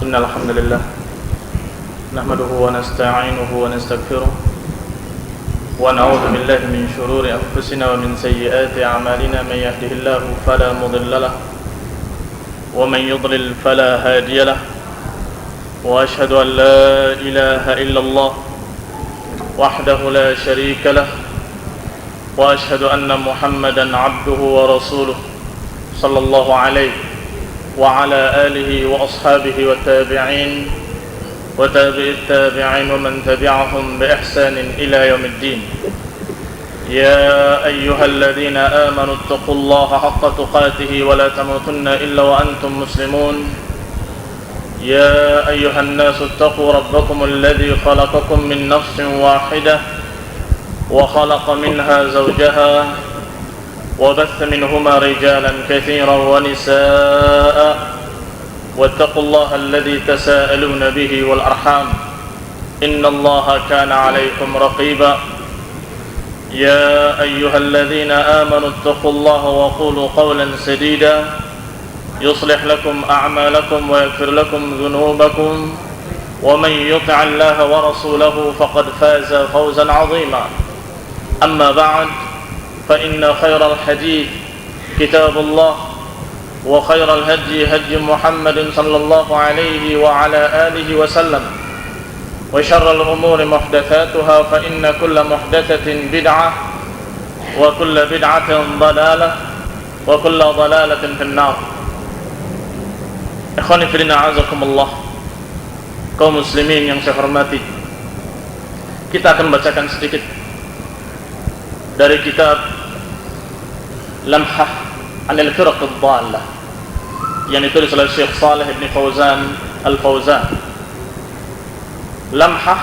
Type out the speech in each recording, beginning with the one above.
إن الحمد لله نحمده ونستعينه ونستغفره ونعوذ بالله من شرور أنفسنا ومن سيئات أعمالنا. من يهده الله فلا مضل له ومن يضلل فلا هادي له وأشهد أن لا إله إلا الله وحده لا شريك له وأشهد أن محمدا عبده ورسوله صلى الله عليه وعلى آله وأصحابه والتابعين وتابع التابعين ومن تبعهم بإحسان إلى يوم الدين. يا أيها الذين آمنوا اتقوا الله حق تقاته ولا تموتن إلا وأنتم مسلمون. يا أيها الناس اتقوا ربكم الذي خلقكم من نفس واحدة وخلق منها زوجها وبث منهما رجالا كثيرا ونساء واتقوا الله الذي تساءلون به والأرحام إن الله كان عليكم رقيبا. يا أيها الذين آمنوا اتقوا الله وقولوا قولا سديدا يصلح لكم أعمالكم ويغفر لكم ذنوبكم ومن يطع الله ورسوله فقد فاز فوزا عظيما. أما بعد فإن خير الحديث كتاب الله وخير الهدي هدي محمد صلى الله عليه وعلى آله وسلم وشر الأمور محدثاتها فإن كل محدثة بدعة وكل بدعة ضلالة وكل ضلالة في النار. Ikhwani fillah a'azakumullah, kaum muslimin yang saya hormati, kita akan bacakan sedikit dari kitab Lamhah 'anil Firaq ad-Dhallah yang ditulis oleh Syekh Shalih bin Fauzan Al-Fauzan. Lamhah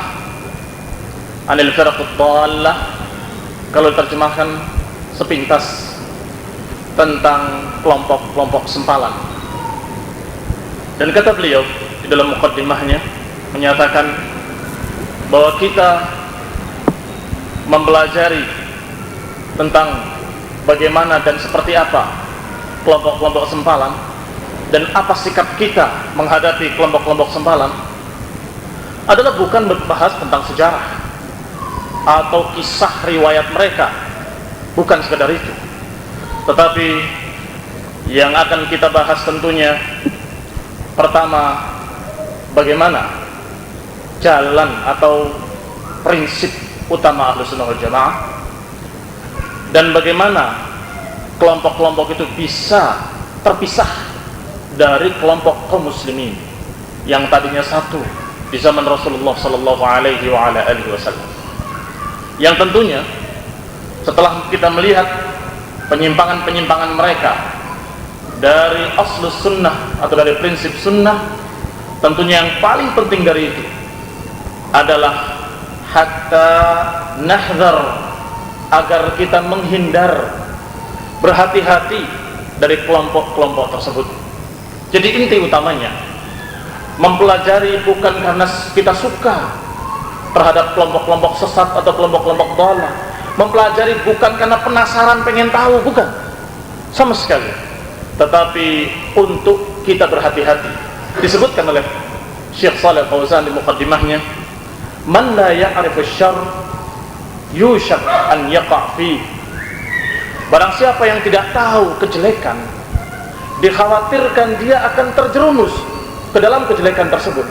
'anil Firaq ad-Dhallah kalau terjemahkan sepintas tentang kelompok-kelompok sempalan. Dan kata beliau di dalam muqaddimahnya menyatakan bahwa kita mempelajari tentang bagaimana dan seperti apa kelompok-kelompok sempalan dan apa sikap kita menghadapi kelompok-kelompok sempalan adalah bukan membahas tentang sejarah atau kisah riwayat mereka, bukan sekadar itu, tetapi yang akan kita bahas tentunya pertama, bagaimana jalan atau prinsip utama Ahlussunnah wal Jamaah dan bagaimana kelompok-kelompok itu bisa terpisah dari kelompok kaum muslimin yang tadinya satu di zaman Rasulullah sallallahu alaihi wasallam. Yang tentunya setelah kita melihat penyimpangan-penyimpangan mereka dari aslus sunnah atau dari prinsip sunnah, tentunya yang paling penting dari itu adalah hatta nahdhar, agar kita menghindar, berhati-hati dari kelompok-kelompok tersebut. Jadi inti utamanya mempelajari bukan karena kita suka terhadap kelompok-kelompok sesat atau kelompok-kelompok dhalah, mempelajari bukan karena penasaran pengen tahu, bukan sama sekali, tetapi untuk kita berhati-hati. Disebutkan oleh Syekh Shalih Fauzan di muqaddimahnya, man la ya'rifu syarr yushak an yaqa' fi. Barang siapa yang tidak tahu kejelekan, dikhawatirkan dia akan terjerumus ke dalam kejelekan tersebut.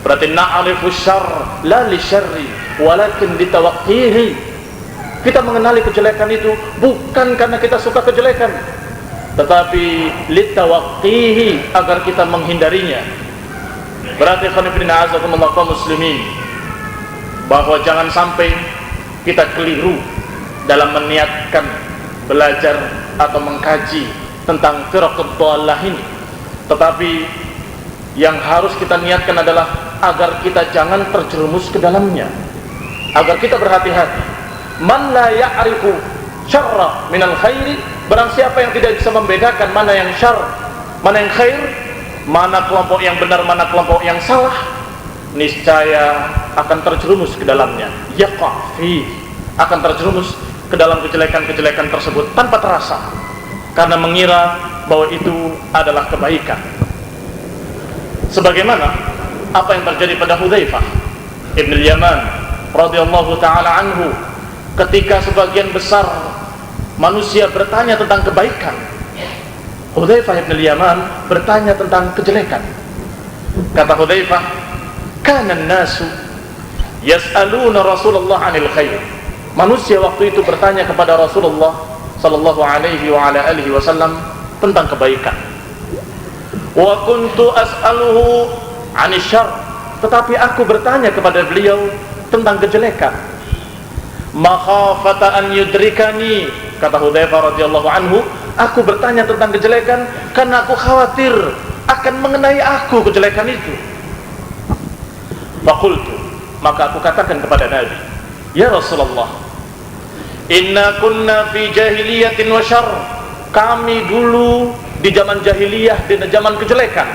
Berarti na'rifu syarr la li syarri walakin litawaqqihi. Kita mengenali kejelekan itu bukan karena kita suka kejelekan, tetapi litawaqqihi, agar kita menghindarinya. Berarti khonifidina azakumullah kaum muslimin, bahwa jangan sampai kita keliru dalam meniatkan belajar atau mengkaji tentang firaqud dhalah ini, tetapi yang harus kita niatkan adalah agar kita jangan terjerumus ke dalamnya, agar kita berhati-hati. Man la ya'rifu syarra minal khairi, barang siapa yang tidak bisa membedakan mana yang syarr, mana yang khair, mana kelompok yang benar, mana kelompok yang salah, niscaya akan terjerumus ke dalamnya. Yaqa' fi, akan terjerumus ke dalam kejelekan-kejelekan tersebut tanpa terasa, karena mengira bahwa itu adalah kebaikan. Sebagaimana apa yang terjadi pada Hudzaifah ibn al-Yaman radhiyallahu taala anhu ketika sebagian besar manusia bertanya tentang kebaikan, Hudzaifah ibn al-Yaman bertanya tentang kejelekan. Kata Hudzaifah, kana an-nasu yas'aluna Rasulullah 'anil khair. Manusia waktu itu bertanya kepada Rasulullah sallallahu alaihi wa ala alihi wasallam tentang kebaikan. Wa kuntu as'aluhu 'anil syarr. Tetapi aku bertanya kepada beliau tentang kejelekan. Makhafata an yudrikani, kata Hudzaifah radhiyallahu anhu, aku bertanya tentang kejelekan karena aku khawatir akan mengenai aku kejelekan itu. Faqultu, maka aku katakan kepada Nabi, ya Rasulullah, inna kunna fi jahiliyatin wa syarr. Kami dulu di zaman jahiliyah dan zaman kejelekan.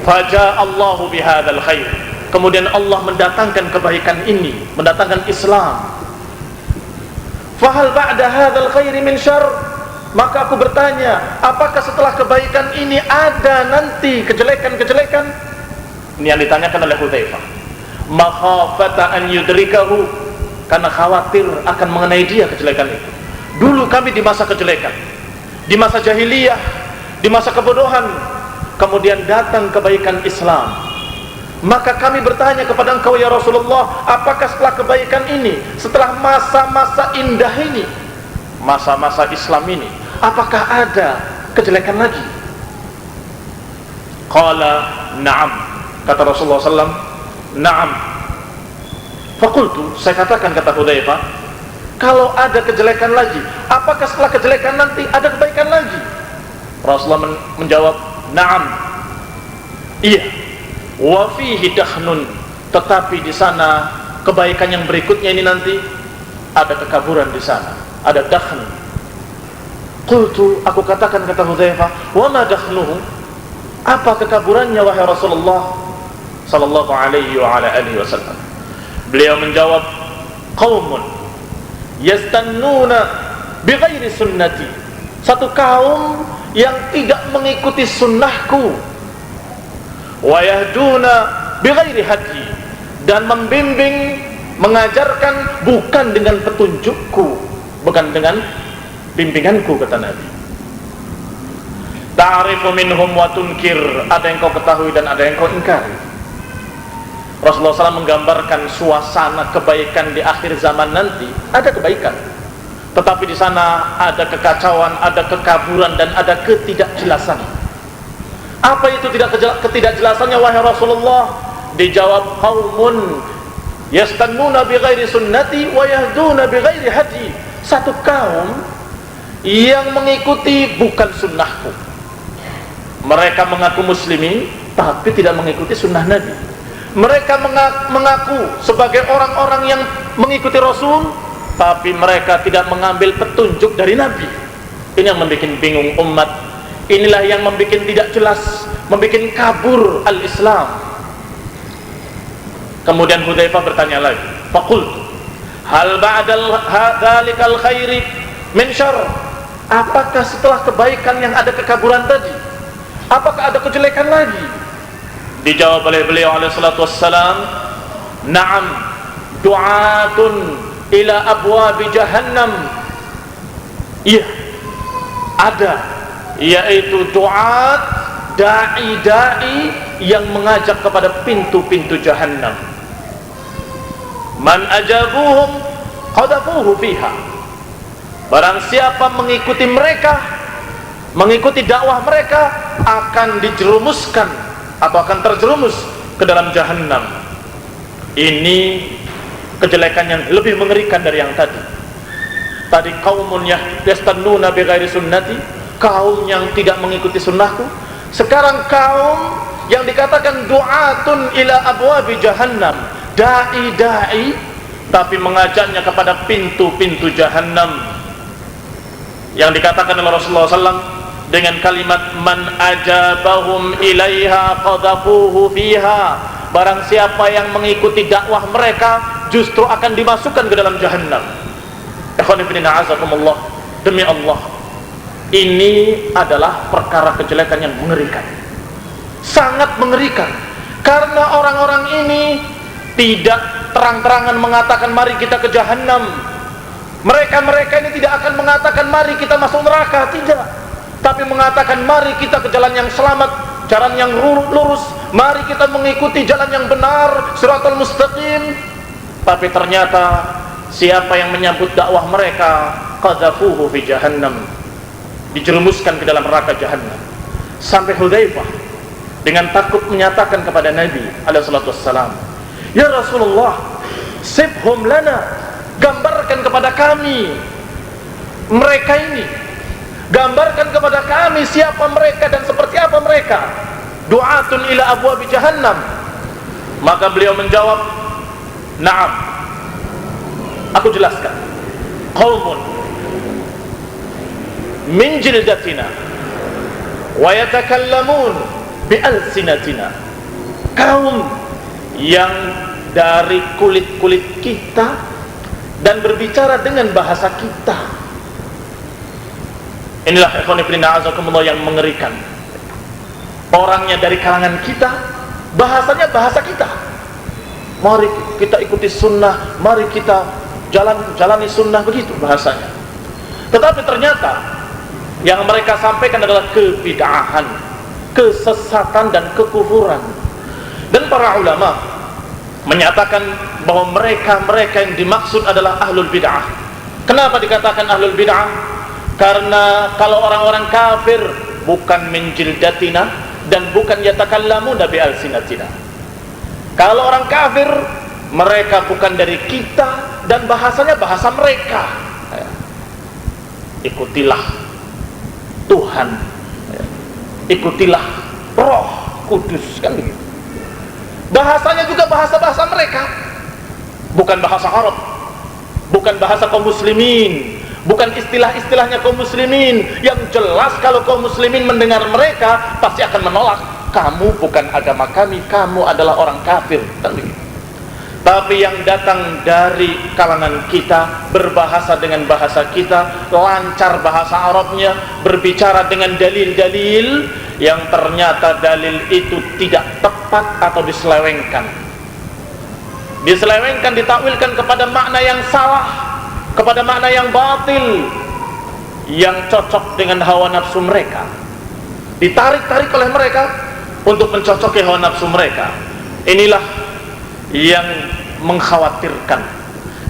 Faja Allahu bihadzal khair. Kemudian Allah mendatangkan kebaikan ini, mendatangkan Islam. Fahal ba'da hadzal khairi min syarr? Maka aku bertanya, apakah setelah kebaikan ini ada nanti kejelekan-kejelekan? Ini yang ditanyakan oleh Hudzaifah. Makhafata an yudrikahu, karena khawatir akan mengenai dia kejelekan itu. Dulu kami di masa kejelekan, di masa jahiliyah, di masa kebodohan, kemudian datang kebaikan Islam. Maka kami bertanya kepada engkau ya Rasulullah, apakah setelah kebaikan ini, setelah masa-masa indah ini, masa-masa Islam ini, apakah ada kejelekan lagi? Qala na'am, kata Rasulullah SAW, na'am. Fakultu, saya katakan, kata Hudzaifah, kalau ada kejelekan lagi, apakah setelah kejelekan nanti ada kebaikan lagi? Rasulullah menjawab, na'am, iya. Wa fihi dakhnun, tetapi di sana kebaikan yang berikutnya ini nanti ada kekaburan di sana, ada dakhn. Qultu, aku katakan, kata Hudzaifah, wa ma dakhnuhu? Apa kekaburannya wahai Rasulullah sallallahu alaihi wa ala alihi wasallam? Beliau menjawab, qaumun yastannuna bighairi sunnati. Satu kaum yang tidak mengikuti sunnahku, wa yahduna bighairi hadi, dan membimbing, mengajarkan bukan dengan petunjukku, bukan dengan bimbinganku, kata Nabi. Ta'rifu minhum wa tunkir, ada yang kau ketahui dan ada yang kau ingkari. Rasulullah SAW menggambarkan suasana kebaikan di akhir zaman nanti. Ada kebaikan, tetapi di sana ada kekacauan, ada kekaburan, dan ada ketidakjelasan. Apa itu ketidakjelasannya wahai Rasulullah? Dijawab, qaumun yastannuna bighairi sunnati wa yahduna bighairi hadi. Satu kaum yang mengikuti bukan sunnahku. Mereka mengaku muslimin tapi tidak mengikuti sunnah Nabi. Mereka mengaku sebagai orang-orang yang mengikuti Rasul, tapi mereka tidak mengambil petunjuk dari Nabi. Ini yang membuat bingung umat. Inilah yang membuat tidak jelas, membuat kabur al-Islam. Kemudian Hudzaifah bertanya lagi, faqultu, hal ba'dal dzalikal khairi min syarr? Apakah setelah kebaikan yang ada kekaburan tadi, apakah ada kejelekan lagi? Dijawab oleh beliau alaihi salatu wassalam, na'am, du'atun ila abwabi jahannam. Iya, ada, yaitu du'at, da'i-da'i yang mengajak kepada pintu-pintu jahannam. Man ajabuhum qadafuhu fiha. Barang siapa mengikuti mereka, mengikuti dakwah mereka, akan dijerumuskan atau akan terjerumus ke dalam jahannam. Ini kejelekan yang lebih mengerikan dari yang tadi. Tadi qaumun yastannuna bighairi sunnati, kaum yang tidak mengikuti sunnahku. Sekarang kaum yang dikatakan du'atun ila abwabi jahannam, da'i-da'i, tapi mengajaknya kepada pintu-pintu jahannam. Yang dikatakan oleh Rasulullah SAW dengan kalimat man ajabahum ilaiha qadhafuhu fiha. Barang siapa yang mengikuti dakwah mereka justru akan dimasukkan ke dalam jahannam. Ikhwan fillah azakumullah, demi Allah, ini adalah perkara kejelekan yang mengerikan. sangat mengerikan. Karena orang-orang ini tidak terang-terangan mengatakan mari kita ke jahanam. Mereka ini tidak akan mengatakan mari kita masuk neraka, tidak. Tapi mengatakan mari kita ke jalan yang selamat, jalan yang lurus, mari kita mengikuti jalan yang benar, siratal mustaqim. Tapi ternyata siapa yang menyambut dakwah mereka, qadzafuhu fi jahannam, dijerumuskan ke dalam neraka jahannam. Sampai Hudzaifah dengan takut menyatakan kepada Nabi alaihi salatu wassalam, ya Rasulullah, sifhum lana, gambarkan kepada kami mereka ini, gambarkan kepada kami siapa mereka dan seperti apa mereka. Du'atun ila abwabi jahannam. Maka beliau menjawab, na'am, aku jelaskan. Qaumun min jildatina wa yatakallamun bi alsinatina. Kaum yang dari kulit-kulit kita dan berbicara dengan bahasa kita. Inilah ikhwan fillah azakumullah yang mengerikan. Orangnya dari kalangan kita, bahasanya bahasa kita. Mari kita ikuti sunnah, mari kita jalani sunnah, begitu bahasanya. Tetapi ternyata yang mereka sampaikan adalah kebid'ahan, kesesatan dan kekufuran. Dan para ulama menyatakan bahwa mereka yang dimaksud adalah ahlul bid'ah. Kenapa dikatakan ahlul bid'ah? Karena kalau orang-orang kafir bukan min jildatina dan bukan yatakallamuna bi alsinatina. Kalau orang kafir, mereka bukan dari kita dan bahasanya bahasa mereka. Ikutilah Tuhan, ikutilah Roh Kudus, kan begitu. Bahasanya juga bahasa-bahasa mereka, bukan bahasa Arab, bukan bahasa kaum muslimin, bukan istilah-istilahnya kaum muslimin. Yang jelas kalau kaum muslimin mendengar mereka pasti akan menolak. Kamu bukan agama kami, kamu adalah orang kafir, kan begitu. Tapi yang datang dari kalangan kita, berbahasa dengan bahasa kita, lancar bahasa Arabnya, berbicara dengan dalil-dalil yang ternyata dalil itu tidak tepat atau diselewengkan, ditakwilkan kepada makna yang salah, kepada makna yang batil, yang cocok dengan hawa nafsu mereka, ditarik-tarik oleh mereka untuk mencocoki hawa nafsu mereka. Inilah yang mengkhawatirkan.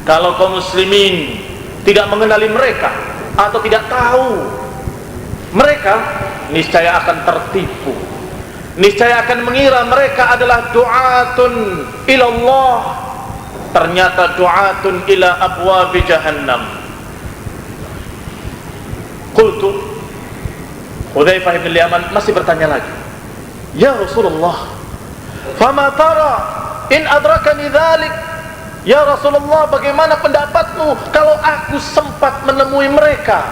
Kalau kaum muslimin tidak mengenali mereka atau tidak tahu mereka, niscaya akan tertipu, niscaya akan mengira mereka adalah du'atun ilallah, ternyata du'atun ila abwabi jahannam. Qultu, Hudzaifah bin Yaman masih bertanya lagi, ya Rasulullah, fama tara in adrakani dzalik? Ya Rasulullah, bagaimana pendapatmu kalau aku sempat menemui mereka?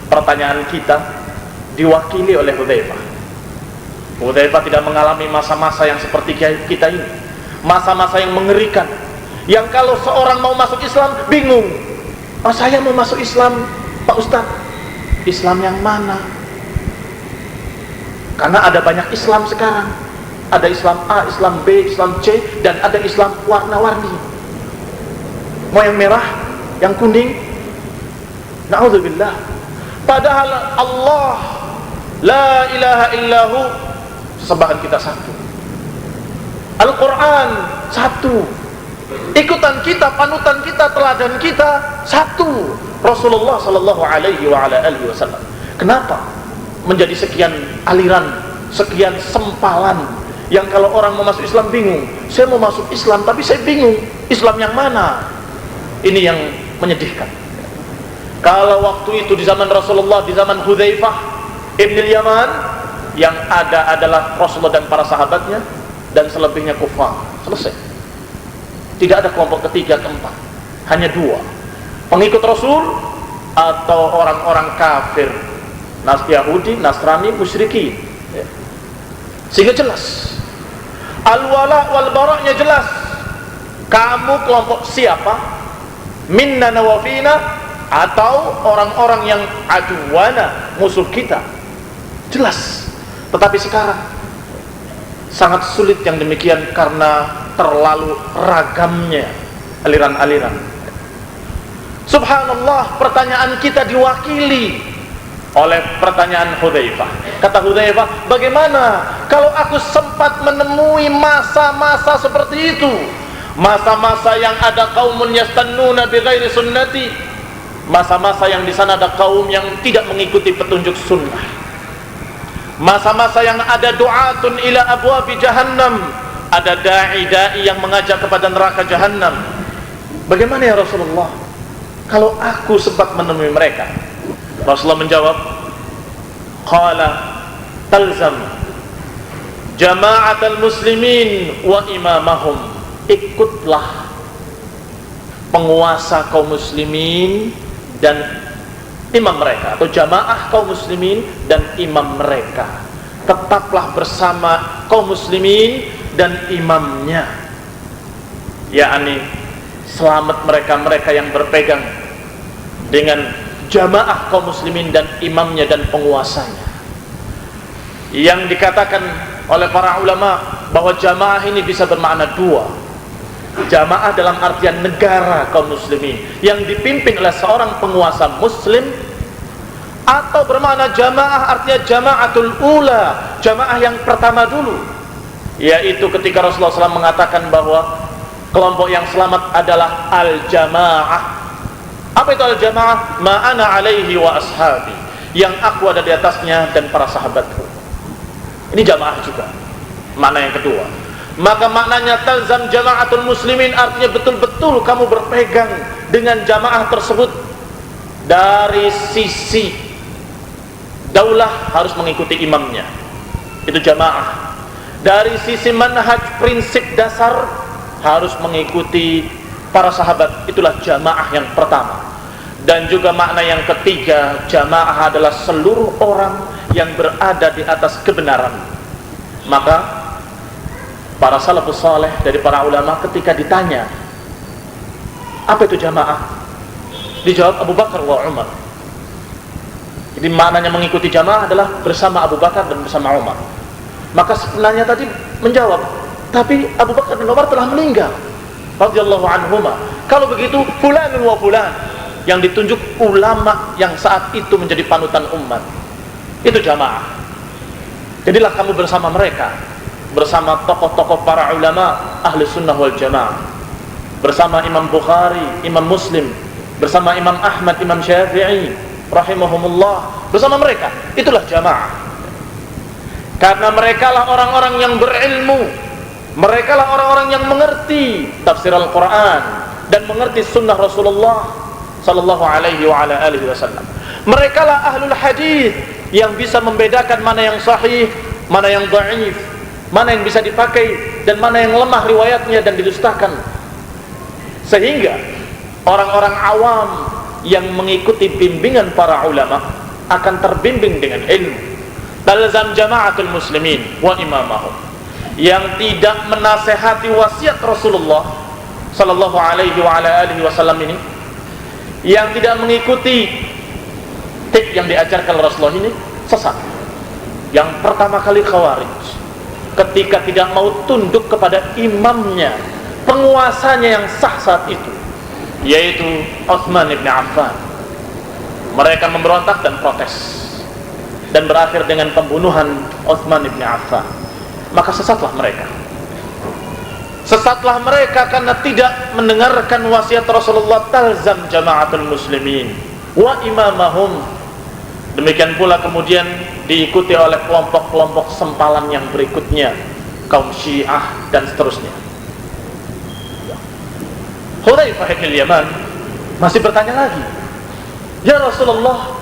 Pertanyaan kita diwakili oleh Hudzaifah. Hudzaifah tidak mengalami masa-masa yang seperti kita ini, masa-masa yang mengerikan, yang kalau seorang mau masuk Islam bingung. Oh, saya mau masuk Islam, Pak Ustadz, Islam yang mana? Karena ada banyak Islam sekarang. Ada Islam A, Islam B, Islam C, dan ada Islam warna-warni. Mau yang merah, yang kuning, na'udzubillah. Padahal Allah la ilaha illahu, sesembahan kita satu, Al-Quran satu, ikutan kita, panutan kita, teladan kita satu, Rasulullah sallallahu alaihi wa ala alihi wasallam. Kenapa menjadi sekian aliran, sekian sempalan, yang kalau orang mau masuk Islam bingung? Saya mau masuk Islam tapi saya bingung, Islam yang mana? Ini yang menyedihkan. Kalau waktu itu di zaman Rasulullah, di zaman Hudzaifah ibn Yaman, yang ada adalah Rasulullah dan para sahabatnya, dan selebihnya kufar. Selesai. Tidak ada kelompok ketiga, keempat. Hanya dua, pengikut Rasul atau orang-orang kafir, Yahudi, Nasrani, musyrikin. Sehingga jelas al-wala wal bara-nya jelas. Kamu kelompok siapa? Minna nawafina, atau orang-orang yang aduwana, musuh kita. Jelas. Tetapi sekarang sangat sulit yang demikian karena terlalu ragamnya aliran-aliran. Subhanallah, pertanyaan kita diwakili oleh pertanyaan Hudzaifah. Kata Hudzaifah, bagaimana kalau aku sempat menemui masa-masa seperti itu, masa-masa yang ada qaumun yastannuna bighairi sunnati, masa-masa yang di sana ada kaum yang tidak mengikuti petunjuk sunnah, masa-masa yang ada du'atun ila abwabi jahannam, ada da'i-da'i yang mengajak kepada neraka jahannam. Bagaimana ya Rasulullah kalau aku sempat menemui mereka? Rasulullah menjawab, qala talzam jama'atal muslimin wa imamahum, ikutlah penguasa kaum muslimin dan imam mereka, atau jamaah kaum muslimin dan imam mereka. Tetaplah bersama kaum muslimin dan imamnya, yakni selamat mereka-mereka yang berpegang dengan jamaah kaum muslimin dan imamnya dan penguasanya. Yang dikatakan oleh para ulama bahwa jamaah ini bisa bermakna dua. Jamaah dalam artian negara kaum muslimin yang dipimpin oleh seorang penguasa muslim, atau bermakna jamaah artinya jamaatul ula, jamaah yang pertama dulu, yaitu ketika Rasulullah SAW mengatakan bahwa kelompok yang selamat adalah al-jamaah. Apa itu al-jamaah? Ma'ana alaihi wa ashabi, yang aku ada di atasnya dan para sahabatku. Ini jamaah juga, makna yang kedua. Maka maknanya talzam jama'atul muslimin artinya betul-betul kamu berpegang dengan jamaah tersebut. Dari sisi daulah harus mengikuti imamnya, itu jamaah. Dari sisi manhaj prinsip dasar harus mengikuti para sahabat, itulah jamaah yang pertama. Dan juga makna yang ketiga, jamaah adalah seluruh orang yang berada di atas kebenaran. Maka para salafus saleh dari para ulama ketika ditanya apa itu jamaah, dijawab Abu Bakar wa Umar. Jadi maknanya mengikuti jamaah adalah bersama Abu Bakar dan bersama Umar. Maka sebenarnya tadi menjawab, tapi Abu Bakar dan Umar telah meninggal radhiyallahu anhuma. Kalau begitu fulanun wa fulan, yang ditunjuk ulama yang saat itu menjadi panutan umat, itu jamaah. Jadilah kamu bersama mereka, bersama tokoh-tokoh para ulama ahli sunnah wal jamaah, bersama Imam Bukhari, Imam Muslim, bersama Imam Ahmad, Imam Syafi'i rahimahumullah, bersama mereka, itulah jamaah. Karena mereka lah orang-orang yang berilmu, mereka lah orang-orang yang mengerti tafsir Al-Quran dan mengerti sunnah Rasulullah sallallahu alaihi wa ala alihi wasallam. Mereka lah ahlul hadis yang bisa membedakan mana yang sahih, mana yang dhaif, mana yang bisa dipakai dan mana yang lemah riwayatnya dan didustakan. Sehingga orang-orang awam yang mengikuti bimbingan para ulama akan terbimbing dengan ilmu. Talzam jama'atul muslimin wa imamahum, yang tidak menasehati wasiat Rasulullah sallallahu alaihi wa ala alihi wasallam ini, yang tidak mengikuti tip yang diajarkan Rasulullah ini, sesat. Yang pertama kali Khawarij, ketika tidak mau tunduk kepada imamnya, penguasanya yang sah saat itu, yaitu Utsman bin Affan. Mereka memberontak dan protes, dan berakhir dengan pembunuhan Utsman bin Affan. Maka sesatlah mereka. Sesatlah mereka karena tidak mendengarkan wasiat Rasulullah, talzam jama'atul muslimin wa imamahum. Demikian pula kemudian diikuti oleh kelompok-kelompok sempalan yang berikutnya, kaum Syiah dan seterusnya. Hudzaifah bin Yaman masih bertanya lagi, ya Rasulullah,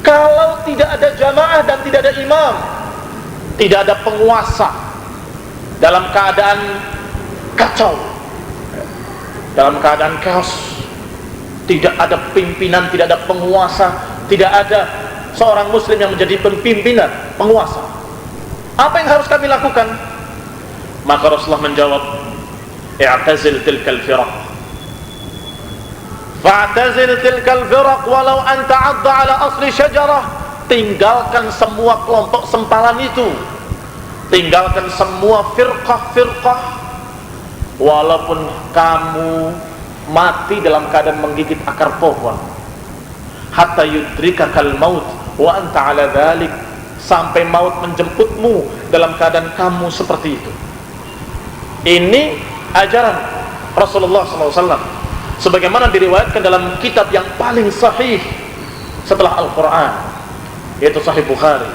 kalau tidak ada jamaah dan tidak ada imam, tidak ada penguasa, dalam keadaan kacau, dalam keadaan chaos, tidak ada pimpinan, tidak ada penguasa, tidak ada seorang muslim yang menjadi pimpinan, penguasa, apa yang harus kami lakukan? Maka Rasulullah menjawab, i'tazil tilkal firaq, fa'tazil tilkal firaq walau an ta'adda ala asli syajarah. Tinggalkan semua kelompok sempalan itu, tinggalkan semua firqah-firqah, walaupun kamu mati dalam keadaan menggigit akar pohon, hatta yudrikakal maut wa anta ala dhalik, sampai maut menjemputmu dalam keadaan kamu seperti itu. Ini ajaran Rasulullah SAW, sebagaimana diriwayatkan dalam kitab yang paling sahih setelah Al-Quran, yaitu Sahih Bukhari,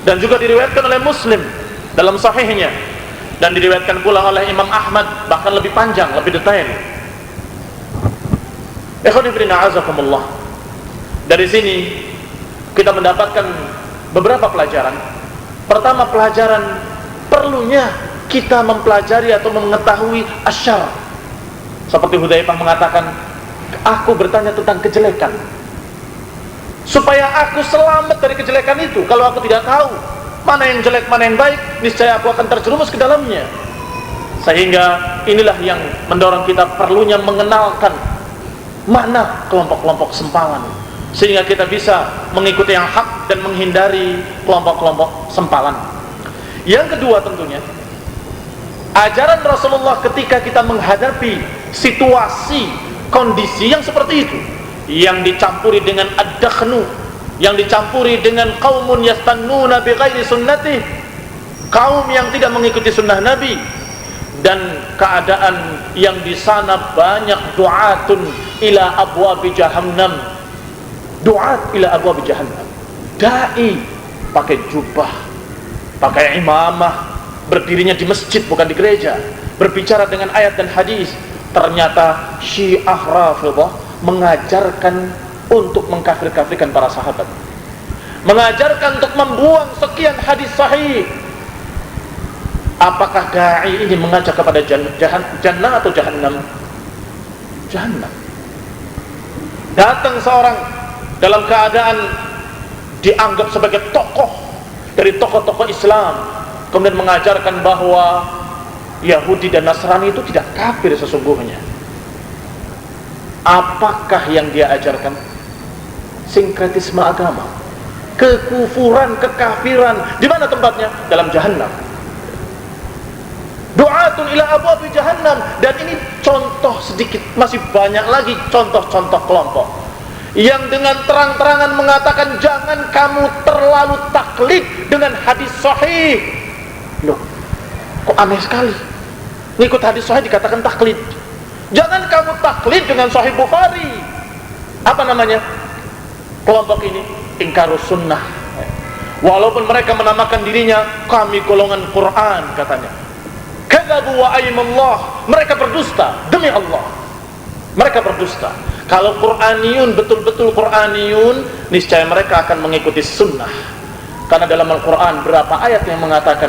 dan juga diriwayatkan oleh Muslim dalam sahihnya, dan diriwayatkan pula oleh Imam Ahmad, bahkan lebih panjang, lebih detail. Ikhwani fillah azakumullah. Dari sini kita mendapatkan beberapa pelajaran. Pertama, pelajaran perlunya kita mempelajari atau mengetahui asyar. Seperti Hudzaifah mengatakan, aku bertanya tentang kejelekan supaya aku selamat dari kejelekan itu. Kalau aku tidak tahu mana yang jelek, mana yang baik, niscaya aku akan terjerumus ke dalamnya. Sehingga inilah yang mendorong kita perlunya mengenalkan mana kelompok-kelompok sempalan, sehingga kita bisa mengikuti yang hak dan menghindari kelompok-kelompok sempalan. Yang kedua, tentunya ajaran Rasulullah ketika kita menghadapi situasi, kondisi yang seperti itu, yang dicampuri dengan ad-dakhnu, yang dicampuri dengan qaumun yastannuna bighairi sunnatih, kaum yang tidak mengikuti sunnah Nabi, dan keadaan yang di sana banyak du'atun ila abwabi jahannam, du'at ila abwabi jahannam, dai pakai jubah, pakai imamah, berdirinya di masjid bukan di gereja, berbicara dengan ayat dan hadis. Ternyata Syiah Rafidhah mengajarkan untuk mengkafir-kafirkan para sahabat, mengajarkan untuk membuang sekian hadis sahih. Apakah da'i ini mengajak kepada jannah atau jahannam? Jahannam. Datang seorang dalam keadaan dianggap sebagai tokoh dari tokoh-tokoh Islam, kemudian mengajarkan bahwa Yahudi dan Nasrani itu tidak kafir sesungguhnya. Apakah yang dia ajarkan? Sinkretisme agama, kekufuran, kekafiran. Di mana tempatnya? Dalam jahannam. Du'atun ila abwabi jahannam. Dan ini contoh sedikit, masih banyak lagi contoh-contoh kelompok yang dengan terang-terangan mengatakan jangan kamu terlalu taklid dengan hadis sahih. Loh, kok aneh sekali, ngikut hadis sahih dikatakan taklid. Jangan kamu taklid dengan Sahih Bukhari. Apa namanya kelompok ini? Ingkarus sunnah. Walaupun mereka menamakan dirinya kami golongan Quran, katanya. Kadzabu wa aimallah, mereka berdusta demi Allah. Mereka berdusta. Kalau Quraniyun, betul-betul Quraniyun, niscaya mereka akan mengikuti sunnah. Karena dalam Al-Quran berapa ayat yang mengatakan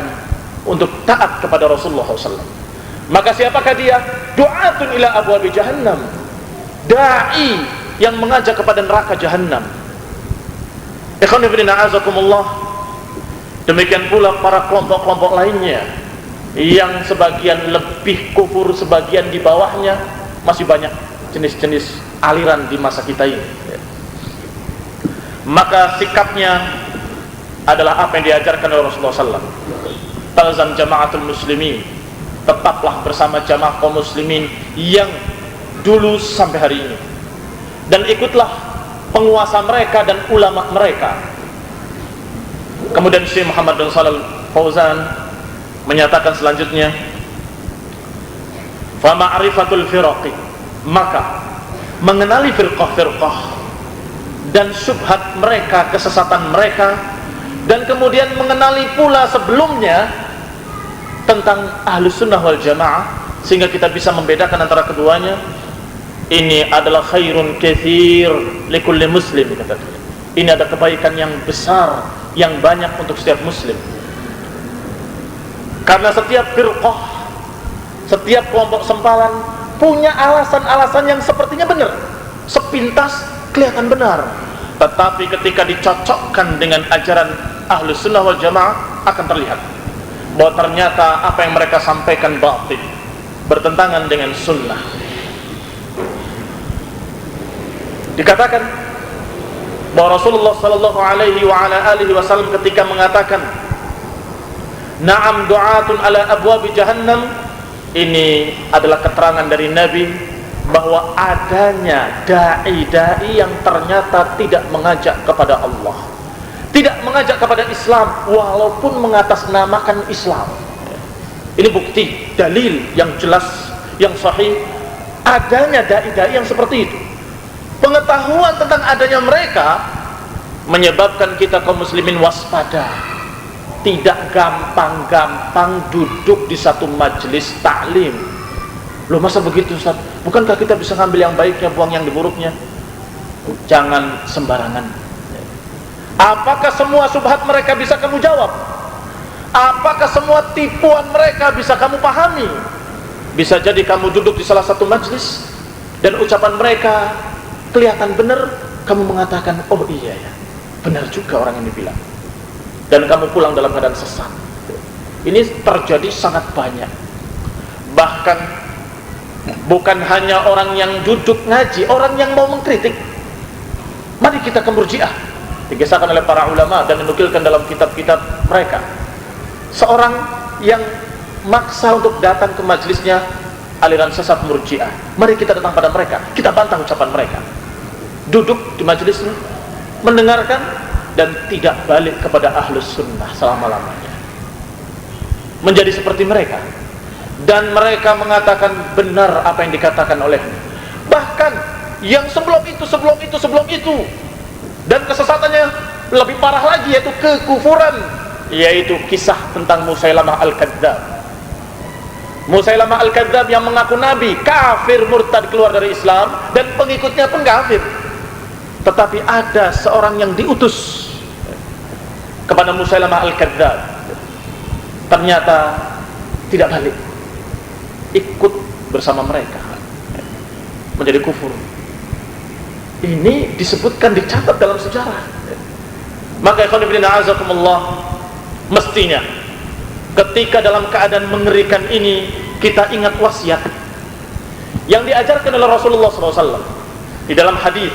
untuk taat kepada Rasulullah SAW. Maka siapakah dia? Du'atun ila abwabi jahannam, da'i yang mengajak kepada neraka jahannam. Ikhwan fillah azakumullah. Demikian pula para kelompok-kelompok lainnya yang sebagian lebih kufur, sebagian di bawahnya. Masih banyak jenis-jenis aliran di masa kita ini. Maka sikapnya adalah apa yang diajarkan oleh Rasulullah SAW. Talzam jama'atul muslimin, tetaplah bersama jamaah kaum muslimin yang dulu sampai hari ini, dan ikutlah penguasa mereka dan ulama mereka. Kemudian Syekh Muhammad bin Shalih Fauzan menyatakan selanjutnya, fa ma'rifatul firaqi, maka mengenali firqah-firqah dan syubhat mereka, kesesatan mereka, dan kemudian mengenali pula sebelumnya tentang Ahlus Sunnah wal Jamaah, sehingga kita bisa membedakan antara keduanya. Ini adalah khairun katsir likulli muslim, kata dia. Ini ada kebaikan yang besar, yang banyak untuk setiap muslim. Karena setiap firqah, setiap kelompok sempalan punya alasan-alasan yang sepertinya benar, sepintas kelihatan benar, tetapi ketika dicocokkan dengan ajaran Ahlus Sunnah wal Jamaah akan terlihat bahwa ternyata apa yang mereka sampaikan batil, bertentangan dengan sunnah. Dikatakan bahwa Rasulullah sallallahu alaihi wa ala alihi wasallam ketika mengatakan Na'am du'atun ala abwabi jahannam. Ini adalah keterangan dari Nabi bahwa adanya dai-dai yang ternyata tidak mengajak kepada Allah, tidak mengajak kepada Islam walaupun mengatasnamakan Islam. Ini bukti, dalil yang jelas, yang sahih adanya dai-dai yang seperti itu. Pengetahuan tentang adanya mereka menyebabkan kita kaum muslimin waspada, tidak gampang-gampang duduk di satu majelis taklim. Loh, masa begitu Ustaz? Bukankah kita bisa ngambil yang baiknya, buang yang buruknya? Jangan sembarangan. Apakah semua subhat mereka bisa kamu jawab? Apakah semua tipuan mereka bisa kamu pahami? Bisa jadi kamu duduk di salah satu majelis dan ucapan mereka kelihatan benar, kamu mengatakan, oh iya ya, benar juga orang ini bilang, dan kamu pulang dalam keadaan sesat. Ini terjadi sangat banyak. Bahkan bukan hanya orang yang duduk ngaji, orang yang mau mengkritik. Mari kita ke Murji'ah, digesahkan oleh para ulama dan dinukilkan dalam kitab-kitab mereka. Seorang yang maksa untuk datang ke majelisnya aliran sesat Murji'ah. Mari kita datang pada mereka, kita bantah ucapan mereka. Duduk di majelisnya, mendengarkan, dan tidak balik kepada ahlus sunnah selama-lamanya. Menjadi seperti mereka. Dan mereka mengatakan benar apa yang dikatakan olehnya. Bahkan yang sebelum itu, dan kesesatannya lebih parah lagi, yaitu kekufuran, yaitu kisah tentang Musailamah Al-Kadzdzab. Musailamah Al-Kadzdzab yang mengaku nabi, kafir, murtad, keluar dari Islam, dan pengikutnya pun kafir. Tetapi ada seorang yang diutus kepada Musailamah Al-Kadzdzab, ternyata tidak balik, ikut bersama mereka, menjadi kufur. Ini disebutkan, dicatat dalam sejarah. Maka ikhwan fillah azakumullah, mestinya ketika dalam keadaan mengerikan ini kita ingat wasiat yang diajarkan oleh Rasulullah SAW di dalam hadis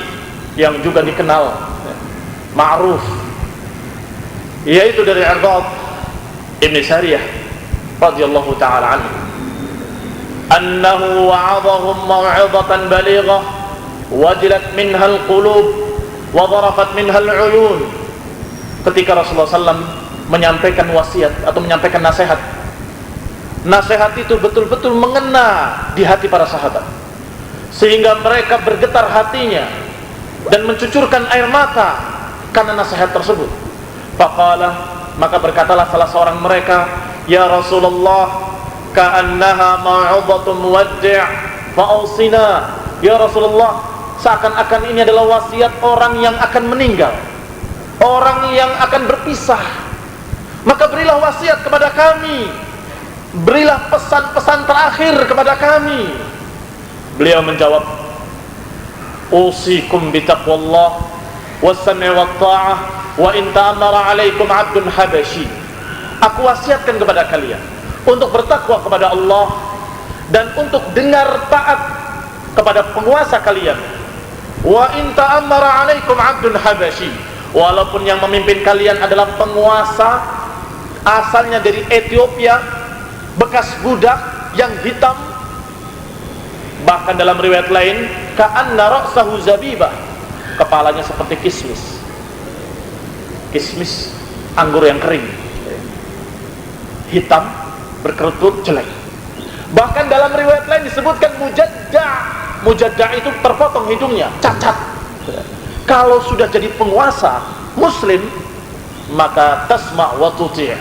yang juga dikenal ma'ruf, yaitu dari Irbad ibn Sariyah radhiyallahu ta'ala anhu, annahu wa'adhahum maw'izatan balighah wajilat minha al-qulub wa dharafat minha al-uyun. Ketika Rasulullah SAW menyampaikan wasiat atau menyampaikan nasihat, nasihat itu betul-betul mengena di hati para sahabat, sehingga mereka bergetar hatinya dan mencucurkan air mata karena nasihat tersebut. Faqala, maka berkatalah salah seorang mereka, ya Rasulullah, ka'annaha ma'udhatum muwaddi' fa'awsina. Ya Rasulullah, seakan-akan ini adalah wasiat orang yang akan meninggal, orang yang akan berpisah. Maka berilah wasiat kepada kami, berilah pesan-pesan terakhir kepada kami. Beliau menjawab, usikum bitaqwallah was-sam'i wat-tha'ah wa in ta'ammara 'alaikum 'abdun habasyi. Aku wasiatkan kepada kalian untuk bertakwa kepada Allah dan untuk dengar taat kepada penguasa kalian. Wa in ta'ammara 'alaikum 'abdun habasyi, walaupun yang memimpin kalian adalah penguasa asalnya dari Ethiopia, bekas budak yang hitam. Bahkan dalam riwayat lain, ka'anna ra'sahu zabibah, kepalanya seperti kismis. Kismis, anggur yang kering, hitam, berkerutut, jelek. Bahkan dalam riwayat lain disebutkan mujadda'. Mujadda' itu terpotong hidungnya, cacat. Kalau sudah jadi penguasa muslim, maka tasma' wa tuti',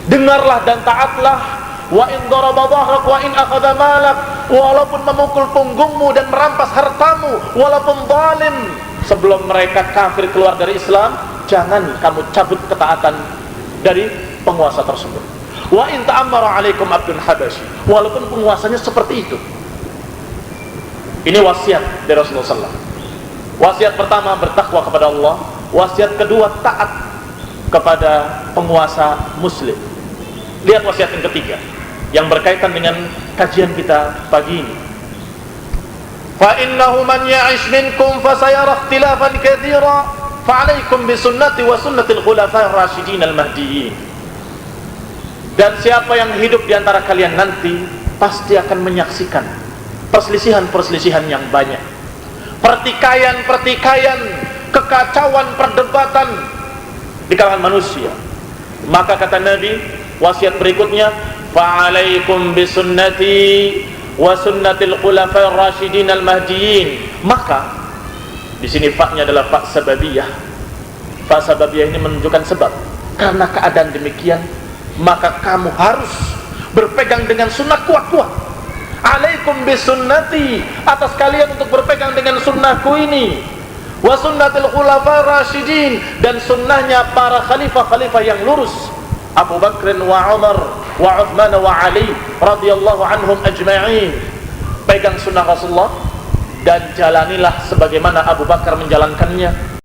dengarlah dan taatlah. Wa in daraba dhahrak wa in akhadha malak, walaupun memukul punggungmu dan merampas hartamu, walaupun zalim, sebelum mereka kafir keluar dari Islam, jangan kamu cabut ketaatan dari penguasa tersebut. Wa in ta'ammara 'alaikum 'abdun habasyi, walaupun penguasanya seperti itu. Ini wasiat dari Rasulullah SAW. Wasiat pertama, bertakwa kepada Allah. Wasiat kedua, taat kepada penguasa muslim. Lihat wasiat yang ketiga yang berkaitan dengan kajian kita pagi ini. Fa innahu man ya'ish minkum fasayara ikhtilafan katsira fa 'alaikum bi sunnati wa sunnatil khulafa'ir rasyidin al mahdiyyin. Dan siapa yang hidup di antara kalian nanti pasti akan menyaksikan perselisihan-perselisihan yang banyak, pertikaian-pertikaian, kekacauan, perdebatan di kalangan manusia. Maka kata Nabi, wasiat berikutnya, fa'alaikum bisunnati wa sunnatil khulafa'ir rasyidin al-mahdiyyin. Maka di sini fa-nya adalah fa sababiyah. Fa sababiyah ini menunjukkan sebab. Karena keadaan demikian, maka kamu harus berpegang dengan sunnah kuat-kuat. Alaikum bisunnati, atas kalian untuk berpegang dengan sunnahku ini. Wa sunnatil khulafa'ir rasyidin, dan sunnahnya para khalifah-khalifah yang lurus, Abu Bakr wa Umar wa Uthman wa Ali radhiyallahu anhum ajma'in. Pegang sunnah Rasulullah dan jalanilah sebagaimana Abu Bakar menjalankannya,